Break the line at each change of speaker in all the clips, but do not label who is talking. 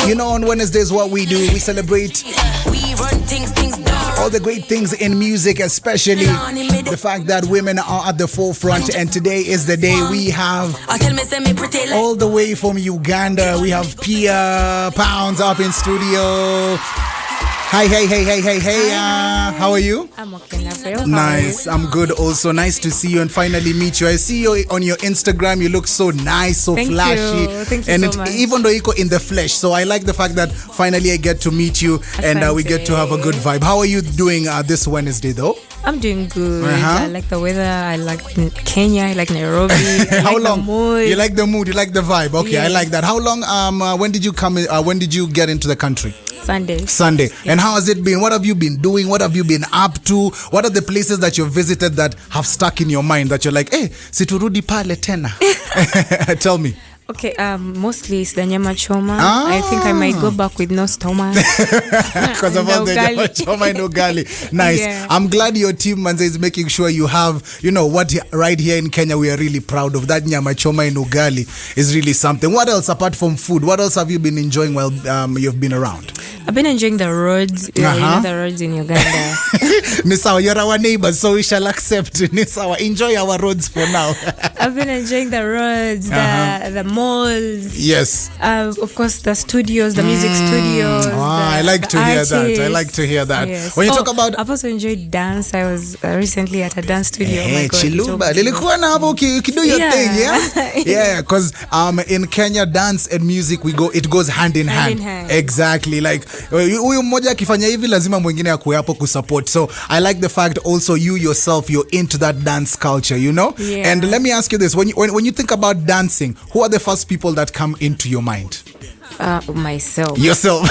You know, on Wednesdays, what we do, we celebrate all the great things in music, especially the fact that women are at the forefront. And today is the day we have, all the way from Uganda, we have Pia Pounds up in studio. Hi, hey. How are you?
I'm okay, Neville.
Nice. I'm good also. Nice to see you and finally meet you. I see you on your Instagram. You look so nice, so
Thank
flashy.
you. Thank you
and
so much.
Even though you go in the flesh. So I like the fact that finally I get to meet you and we get to have a good vibe. How are you doing this Wednesday though?
I'm doing good. I like the weather. I like Kenya. I like Nairobi.
How long?
The mood.
You like the mood. You like the vibe. Okay, yes. I like that. How long? When did you come? When did you get into the country?
Sunday.
Yes. And how has it been? What have you been doing? What have you been up to? What are the places that you've visited that have stuck in your mind that you're like, hey, siturudi pale tena? Tell me.
Okay, mostly it's the nyama choma. I think I might go back with no stomach.
Because of all the nyama choma and ugali. Nice. Yeah. I'm glad your team, Manze, is making sure you have, you know, what right here in Kenya we are really proud of. That nyama choma and ugali is really something. What else apart from food? What else have you been enjoying while you've been around?
I've been enjoying the roads. You know the roads in Uganda.
Nisawa, you're our neighbors, so we shall accept. Nisawa, enjoy our roads for now.
I've been enjoying the roads, the malls.
Yes.
Of course, the studios, the music studios.
I like to hear that. I like to hear that.
Yes.
When you talk about...
I've also enjoyed dance. I was recently at a dance studio.
Hey, Chiluba. Lilikuwa na hapo do your thing, yeah? Yeah, because in Kenya, dance and music, it goes hand in hand. Exactly. Like, huyu mmoja akifanya hivi lazima mwingine akuwe hapo kusupport. So I like the fact also you yourself, you're into that dance culture, you know?
Yeah.
And let me ask you this. When you think about dancing, who are the first people that come into your mind?
Myself.
Yourself.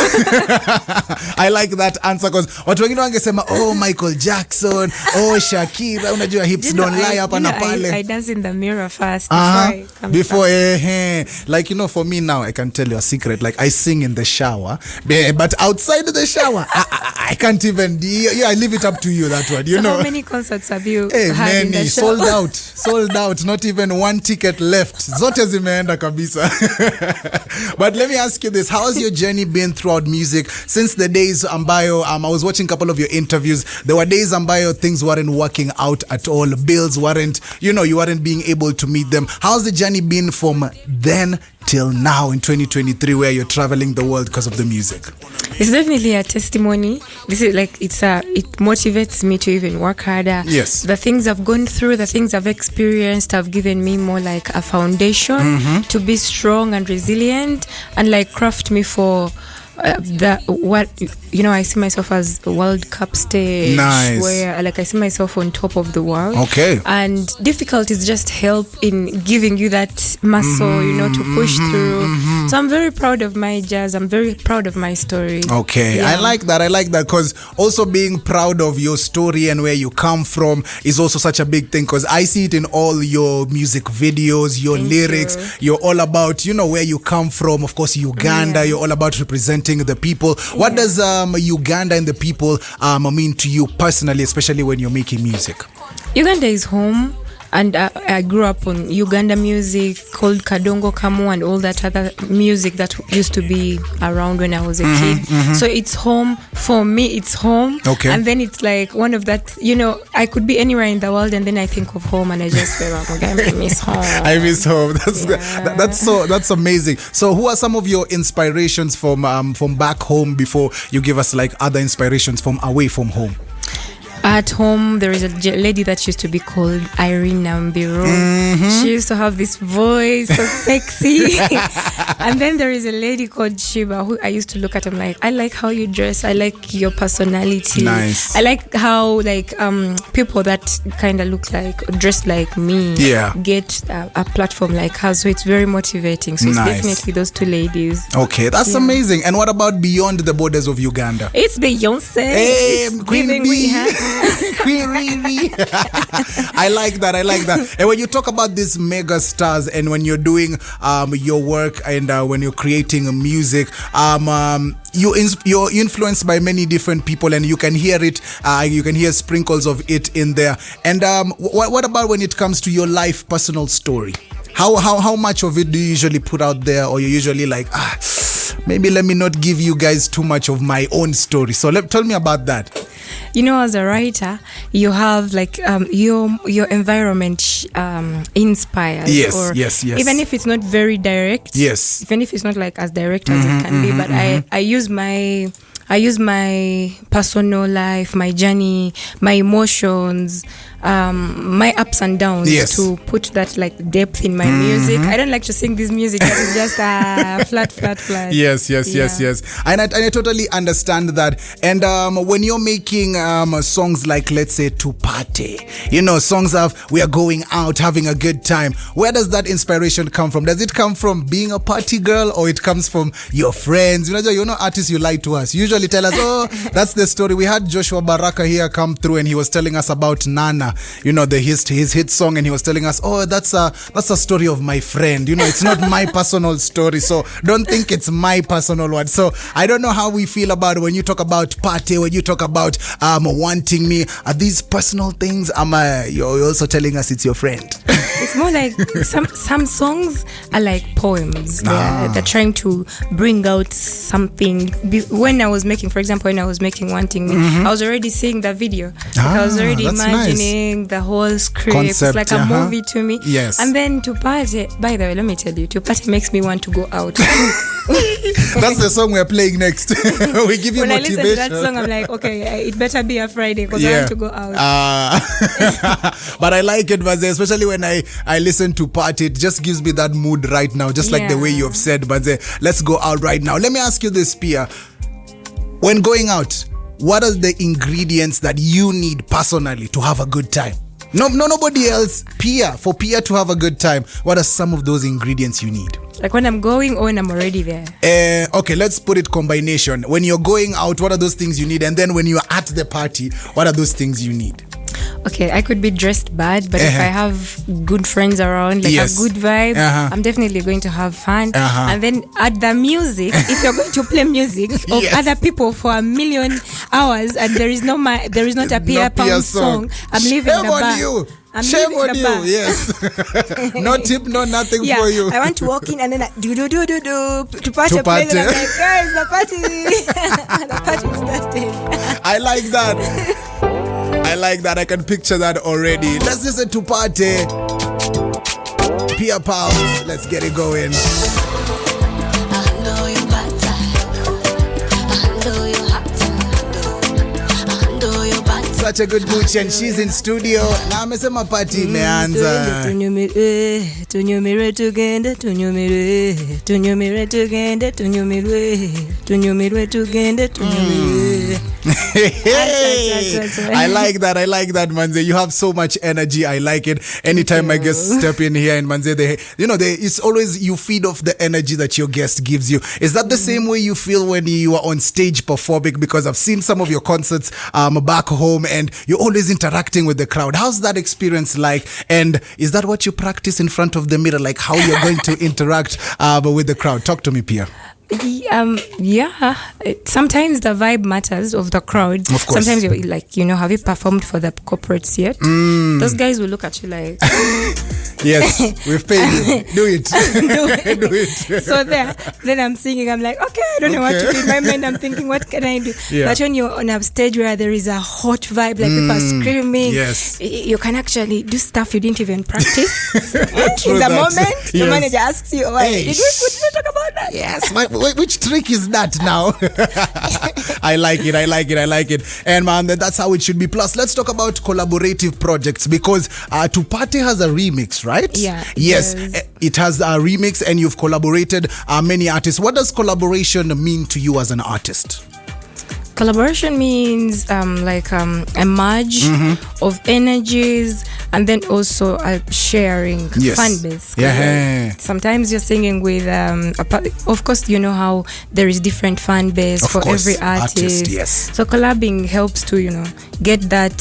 I like that answer because watu wengine wangesema Michael Jackson, Shakira, unajua hips don't lie hapa na pale.
I dance in the mirror first
before like, you know, for me now I can tell you a secret. Like I sing in the shower, but outside the shower I can't even. I leave it up to you, that one. You know.
How many concerts have you had
many,
in the show?
Sold out. Not even one ticket left. Zote zimeenda kabisa. But let me ask you this. How has your journey been throughout music since the days ambayo I was watching a couple of your interviews. There were days ambayo things weren't working out at all. Bills weren't, you weren't being able to meet them. How's the journey been from then till now in 2023 where you're traveling the world because of the music?
It's definitely a testimony. This is like it motivates me to even work harder.
Yes.
The things I've gone through, the things I've experienced have given me more like a foundation to be strong and resilient and like craft me for I see myself as a World Cup stage.
Nice.
Where like I see myself on top of the world.
Okay.
And difficulties just help in giving you that muscle, to push through. So I'm very proud of my jazz. I'm very proud of my story.
Okay. Yeah. I like that because also being proud of your story and where you come from is also such a big thing, because I see it in all your music videos, your lyrics. You're all about, where you come from. Of course, Uganda. You're all about representing the people. What does Uganda and the people mean to you personally, especially when you're making music?
Uganda is home, and I grew up on Uganda music called Kadongo Kamu and all that other music that used to be around when I was a kid. So it's home for me. It's home.
Okay.
And then it's like one of that, I could be anywhere in the world and then I think of home and I just feel like, okay, I miss home.
I miss home. That's amazing. So who are some of your inspirations from back home before you give us like other inspirations from away from home?
At home, there is a lady that used to be called Irene Nambiro. She used to have this voice, so sexy. And then there is a lady called Shiba, who I used to look at. I'm like, I like how you dress. I like your personality.
Nice.
I like how people that kind of look like, dress like me, get a platform like her. So it's very motivating. So it's definitely those two ladies.
Okay, that's amazing. And what about beyond the borders of Uganda?
It's Beyonce.
Hey, Queen Bee. Queen Riri. I like that. And when you talk about these mega stars and when you're doing your work and when you're creating music, you're influenced by many different people and you can hear it. You can hear sprinkles of it in there. And what about when it comes to your life personal story? How much of it do you usually put out there, or you're usually like, maybe let me not give you guys too much of my own story. So tell me about that.
As a writer, you have like your environment inspires.
Yes.
Even if it's not very direct.
Yes.
Even if it's not like as direct as it can be, but I use my personal life, my journey, my emotions, my ups and downs to put that like depth in my music. I don't like to sing this music that is just flat.
Yes. And I totally understand that. And when you're making songs like, let's say, to party, songs of we are going out, having a good time, where does that inspiration come from? Does it come from being a party girl, or it comes from your friends? Artists, you lie to us. Usually tell us, oh, that's the story. We had Joshua Baraka here come through, and he was telling us about Nana, his hit song, and he was telling us, oh, that's a story of my friend. It's not my personal story, so don't think it's my personal one. So I don't know how we feel about it when you talk about party, when you talk about wanting me. Are these personal things? You're also telling us it's your friend?
It's more like some songs are like poems. They're trying to bring out something. When I was making Wanting Me, I was already seeing the video. I was already imagining the whole script.
Concept,
it's like a movie to me.
Yes.
And then to party, by the way, let me tell you, to party makes me want to go out.
That's the song we're playing next. We give you
when
motivation.
I listen to that song, I'm like, okay, it better be a Friday because I want to go out.
But I like it, Baze, especially when I listen to party. It just gives me that mood right now, just like the way you have said, Baze. Let's go out right now. Let me ask you this, Pia. When going out, what are the ingredients that you need personally to have a good time? No, nobody else. For Pia to have a good time, what are some of those ingredients you need?
Like when I'm going or when I'm already there?
Okay, let's put it combination. When you're going out, what are those things you need? And then when you're at the party, what are those things you need?
Okay, I could be dressed bad, but if I have good friends around, like a good vibe, I'm definitely going to have fun. And then at the music, if you're going to play music of other people for 1,000,000 hours and there is not a Pia Pounds song, I'm leaving the bar.
Shame on you, yes. No tip, no nothing for you.
I want to walk in and then do to party. I'm like, guys, the party, the party is starting.
I like that. I can picture that already. Let's listen to party. Pia Pounds. Let's get it going. Such a good mood, and she's in studio. Na amesema party imeanza.
Tunyumire tugende.
I like that, Manze. You have so much energy. I like it. Anytime my guests step in here, and Manze, it's always you feed off the energy that your guest gives you. Is that the same way you feel when you are on stage performing? Because I've seen some of your concerts back home, and you're always interacting with the crowd. How's that experience like? And is that what you practice in front of the mirror, like how you're going to interact with the crowd? Talk to me, Pia.
Sometimes the vibe matters of the crowd.
Of course.
Sometimes you're like, have you performed for the corporates yet? Those guys will look at you like,
yes, we've paid you. Do it. Do it.
So then I'm singing, I'm like, okay, I don't know what to do. In my mind, I'm thinking, what can I do? But when you're on a stage where there is a hot vibe, like people are screaming, you can actually do stuff you didn't even practice. In the moment, the manager asks you, did we talk about that?
Yes, which trick is that now? I like it. And man, that's how it should be. Plus, let's talk about collaborative projects, because To Party has a remix, right?
Yeah.
Yes, it has a remix, and you've collaborated many artists. What does collaboration mean to you as an artist?
Collaboration means a merge of energies, and then also sharing fan base. Sometimes you're singing with of course, you know how there is different fan base for every artist.
Yes.
So collabing helps to get that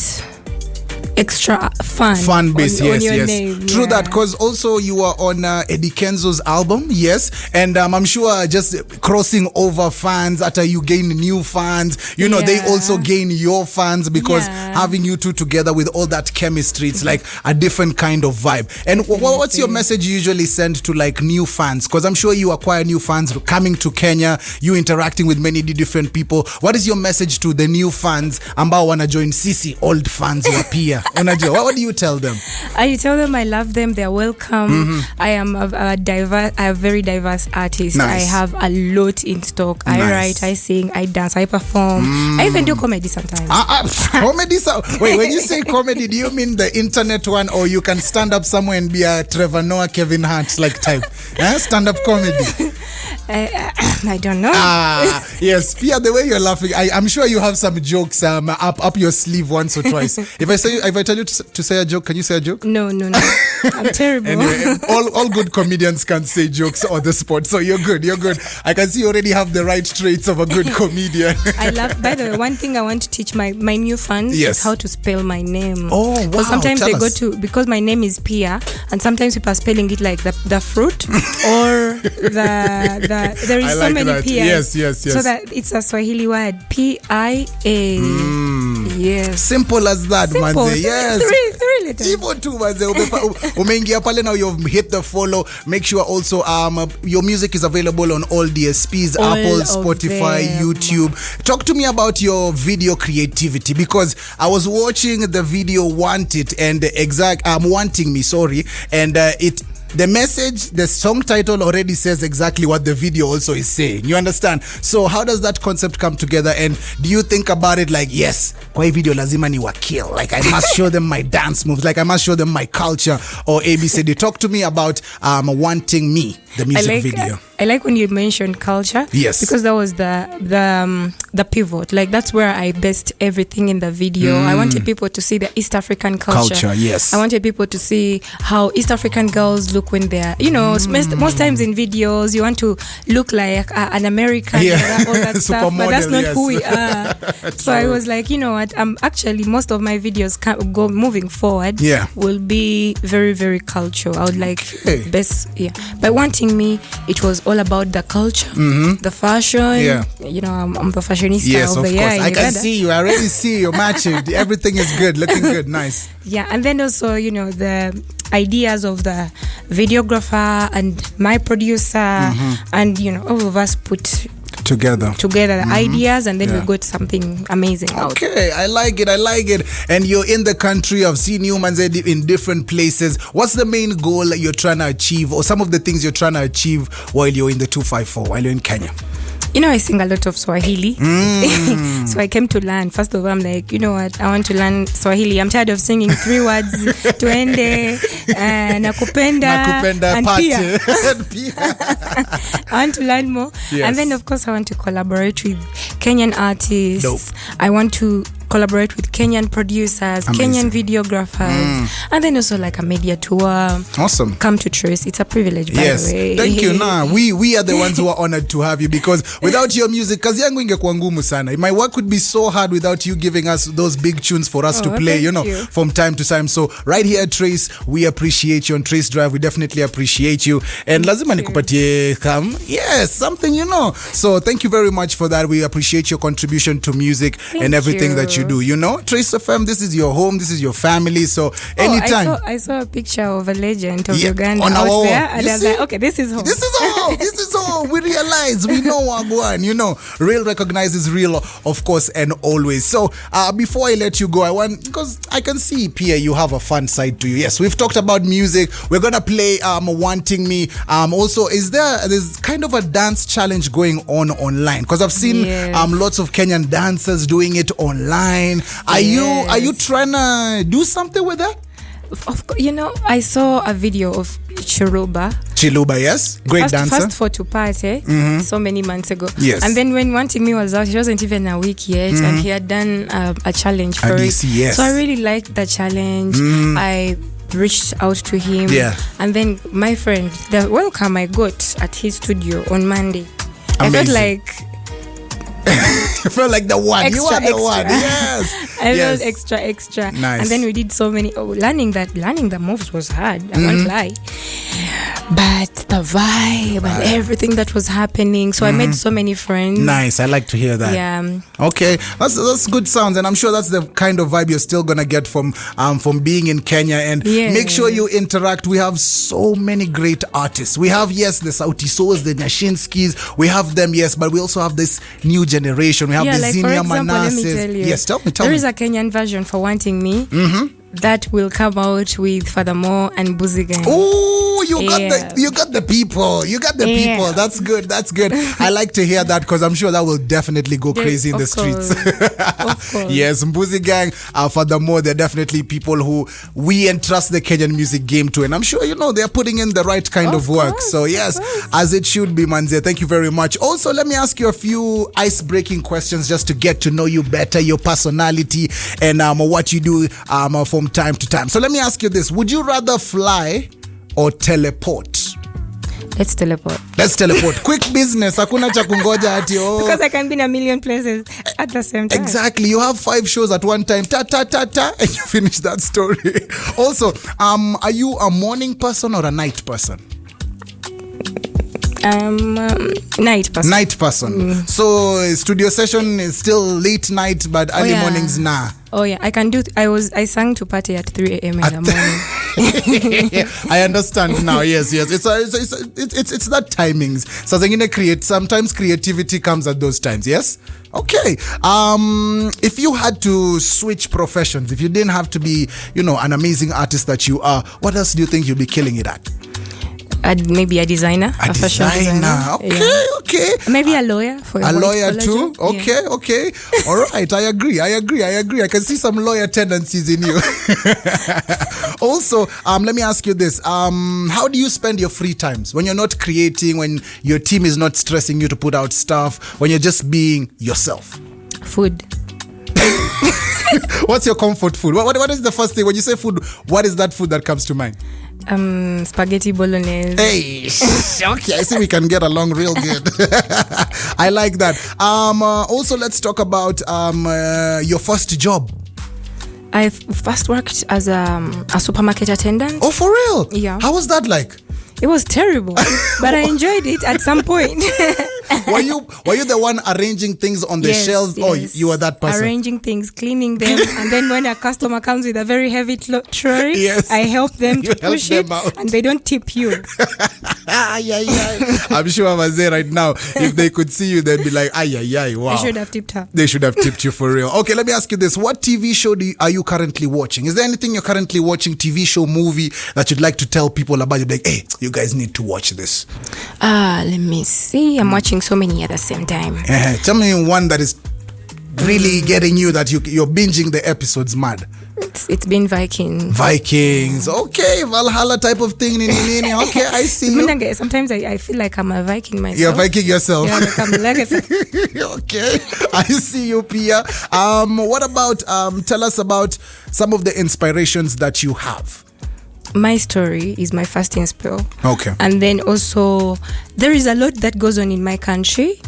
extra fan
base.
on
Yes,
your
yes.
name.
True
Yeah.
that, because also you are on Eddie Kenzo's album, yes, and I'm sure just crossing over fans after you gain new fans, you know, they
Yeah.
also gain your fans because having you two together with all that chemistry, it's like a different kind of vibe. And what's your message you usually send to like new fans? Because I'm sure you acquire new fans coming to Kenya, you interacting with many different people. What is your message to the new fans ambao wana join sisi old fans wa Pia? Unajua, what do you tell them?
I tell them I love them. They're welcome. I am a very diverse artist.
Nice.
I have a lot in stock. I write, I sing, I dance, I perform. I even do comedy sometimes.
Comedy? Wait, when you say comedy, do you mean the internet one, or you can stand up somewhere and be a Trevor Noah, Kevin Hart like type? Stand up comedy.
I don't know.
Yes, Pia, the way you're laughing, I'm sure you have some jokes up your sleeve once or twice. If I tell you to say a joke, can you say a joke?
No. I'm terrible.
Anyway, all good comedians can say jokes on the spot, so you're good. I can see you already have the right traits of a good comedian.
I love. By the way, one thing I want to teach my new fans is how to spell my name.
Oh, wow!
Because sometimes
Tell
they
us.
go to, because my name is Pia, and sometimes people are spelling it like the fruit or the there is so many Pias.
Yes.
So that it's a Swahili word, P-I-A. Yes.
Simple as that,
Simple.
manze. Yes.
Three letters.
Hivyo tu manze, umeingia pale now, you've hit the follow. Make sure also your music is available on all DSPs,
All
Apple,
of
Spotify,
them.
YouTube. Talk to me about your video creativity, because I was watching the video Wanting Me, and the message, the song title already says exactly what the video also is saying. You understand? So how does that concept come together? And do you think about it like, yes, kwa hii video lazima ni wakill, like I must show them my dance moves, like I must show them my culture, or ABCD? Talk to me about Wanting Me, the music video.
I like when you mentioned culture.
Yes.
Because that was the pivot. Like that's where I based everything in the video. I wanted people to see the East African culture.
Yes.
I wanted people to see how East African girls look when they're, most times in videos you want to look like an American, all that stuff, but that's not who we are. So I was like, you know what? Actually most of my videos go moving forward. Will be very, very cultural. I would like By Wanting Me, it was all about the culture, the fashion. I'm the fashionista of the year.
Yes, of course. I can see you. I already see you matching. Everything is good, looking good, nice.
Yeah, and then also, the ideas of the videographer and my producer, and all of us put together the ideas, and then we got something amazing out.
Okay, I like it. And you're in the country. I've seen you, Manze, in different places. What's the main goal that you're trying to achieve, or some of the things you're trying to achieve while you're in the 254, while you're in Kenya?
I sing a lot of Swahili. So I came to learn. First of all, I'm like, you know what? I want to learn Swahili. I'm tired of singing 3 words. Tuende, nakupenda, and Pia. I want to learn more. Yes. And then, of course, I want to collaborate with Kenyan artists.
Dope.
I want to collaborate with Kenyan producers, Kenyan videographers, and then also like a media tour.
Awesome.
Come to Trace. It's a privilege, by the way.
Thank you. We are the ones who are honored to have you, because without your music, kazi yangu ingekuwa ngumu sana. My work would be so hard without you giving us those big tunes for us to play, from time to time. So right here at Trace, we appreciate you. On Trace Drive, we definitely appreciate you. And lazima nikupatie something, So thank you very much for that. We appreciate your contribution to music and everything that you do. Trace FM, this is your home, this is your family. So anytime.
I saw a picture of a legend of Uganda
on
out there, and I was like, okay, this is home.
This is home. We realize, we know Wagwan, real recognizes real, of course, and always. So before I let you go, because I can see, Pia, you have a fun side to you. Yes, we've talked about music. We're gonna play Wanting Me. Also, there's kind of a dance challenge going on online? Because I've seen lots of Kenyan dancers doing it online. Are you trying to do something with that?
Of course, I saw a video of
Chiluba, yes, great dancer.
First for Tupate, so many months ago.
Yes.
And then when Wanting Me was out, it wasn't even a week yet, and he had done a challenge for it.
Yes.
So I really liked the challenge. I reached out to him, and then my friend, the welcome I got at his studio on Monday, I felt like
You felt like the one. You are the
Extra.
one. Yes.
I
Yes.
felt extra.
Nice.
And then we did so many. Learning the moves was hard. I won't lie. But the vibe and everything that was happening. So I made so many friends.
Nice. I like to hear that.
Yeah.
Okay, that's good sounds, and I'm sure that's the kind of vibe you're still gonna get from being in Kenya. And make sure you interact. We have so many great artists. We have the Sauti Sols, the Nyashinskis. We have them, yes, but we also have this new generation. We have the
like for
Zinia
example, let me
Manasseh.
tell you.
Yes, tell me.
There is a Kenyan version for Wanting Me. That will come out with Furthermore and Buzigan.
Oh, you got the people. You got the people. That's good. I like to hear that because I'm sure that will definitely go crazy in the streets.
Of course.
Yes, Mbuzi Gang. Furthermore, they're definitely people who we entrust the Kenyan music game to, and I'm sure they're putting in the right kind of work. So yes, as it should be, Manze. Thank you very much. Also, let me ask you a few ice-breaking questions just to get to know you better, your personality, and what you do from time to time. So let me ask you this: would you rather fly or teleport?
Let's teleport.
Quick business. Hakuna cha kungoja ati
Because I can be in a million places at the same time.
Exactly. You have 5 shows at one time. Ta ta ta ta, and you finish that story. Also, are you a morning person or a night person?
Night person.
Night person. So studio session is still late night, but early mornings nah.
Oh yeah, I can do. I sang to party at 3 a.m. in the morning.
I understand now. Yes. It's that timings. So sometimes creativity comes at those times. Yes. Okay. If you had to switch professions, if you didn't have to be, an amazing artist that you are, what else do you think you'd be killing it at?
Maybe a designer, a fashion designer.
Okay.
Maybe a lawyer for
a lawyer too.
Job.
Okay. All right, I agree. I can see some lawyer tendencies in you. Also, let me ask you this: how do you spend your free times when you're not creating, when your team is not stressing you to put out stuff, when you're just being yourself?
Food.
What's your comfort food? What is the first thing when you say food? What is that food that comes to mind?
Spaghetti bolognese.
Hey, okay, I see we can get along real good. I like that. Also, let's talk about your first job.
I first worked as a supermarket attendant.
Oh, for real?
Yeah.
How was that like?
It was terrible, but I enjoyed it at some point.
Were you the one arranging things on the shelves? Yes. Oh, you were that person.
Arranging things, cleaning them, and then when a customer comes with a very heavy trolley, I help them to push it, and they don't tip you.
I'm sure Maze right now, if they could see you, they'd be like, wow.
They should have tipped her.
They should have tipped you for real. Okay, let me ask you this. What TV show are you currently watching? Is there anything you're currently watching, TV show, movie, that you'd like to tell people about? You'd be like, hey, you guys need to watch this.
Let me see. I'm watching so many at the same time.
Tell me one that is really getting you, that you're binging the episodes mad.
It's been Vikings.
Okay, Valhalla type of thing. Okay, I see you.
Sometimes I feel like I'm a Viking myself.
You're Viking yourself.
Yeah, like I'm legacy.
Okay, I see you, Pia. What about, tell us about some of the inspirations that you have.
My story is my first inspo.
Okay.
And then also, there is a lot that goes on in my country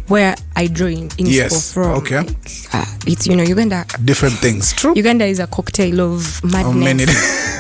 where I draw inspo from.
Okay.
It's, Uganda.
Different things. True.
Uganda is a cocktail of madness.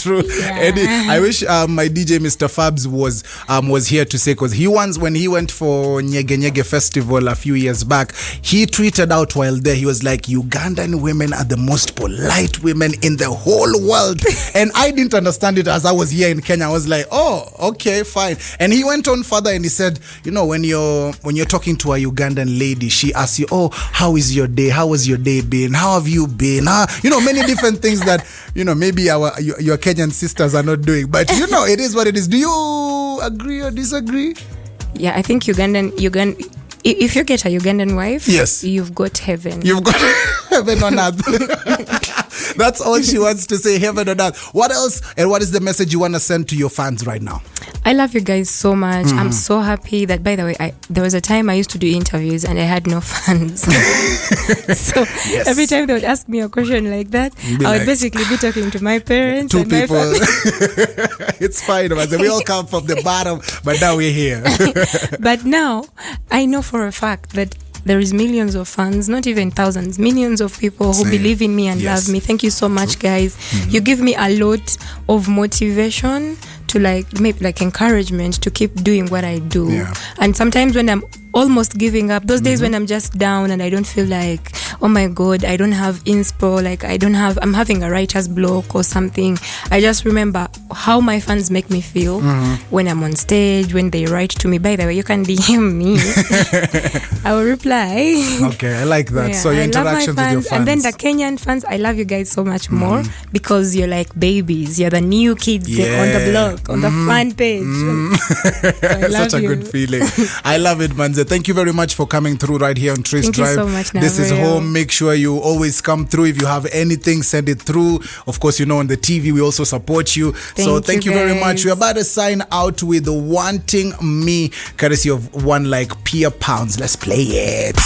True.
Yeah.
Eddie, I wish my DJ Mr. Fabs was here to say, because when he went for Nyege Nyege Festival a few years back, he tweeted out while there, he was like, Ugandan women are the most polite women in the whole world. And I didn't understand it as I was here in Kenya. I was like, oh, okay, fine. And he went on further and he said, when you're talking to a Ugandan lady, she asks you, oh, how is your day? How has your day been? How have you been? Many different things that, maybe your Kenyan sisters are not doing. But, it is what it is. Do you agree or disagree?
Yeah, I think Ugandan, if you get a Ugandan wife,
yes,
you've got heaven.
You've got heaven on earth. That's all she wants to say, heaven on earth. What else, and what is the message you want to send to your fans right now?
I love you guys so much. Mm-hmm. I'm so happy that, by the way, there was a time I used to do interviews and I had no fans. So every time they would ask me a question like that, I would basically be talking to my parents and
people.
my family.
It's fine, we all come from the bottom, but now we're here.
But now, I know for a fact that there is millions of fans, not even thousands, millions of people who believe in me and love me. Thank you so much, guys. You give me a lot of motivation to maybe encouragement to keep doing what I do. And sometimes when I'm almost giving up, those days when I'm just down and I don't feel like, oh my god, I don't have inspo, I'm having a writer's block or something, I just remember how my fans make me feel when I'm on stage, when they write to me. By the way, you can DM me. I will reply.
Okay, I like that. So your interactions with your fans.
And then the Kenyan fans, I love you guys so much more because you're like babies. You're the new kids on the block, on the fan page. So I love
Such a good feeling. I love it, Manze. Thank you very much for coming through right here on Trace Drive.
Thank you so much,
This is
Neville.
home. Make sure you always come through. If you have anything, send it through. Of course, on the TV, we also support you. Thank you very much. We're about to sign out with Wanting Me, courtesy of one like Pia Pounds. Let's play it.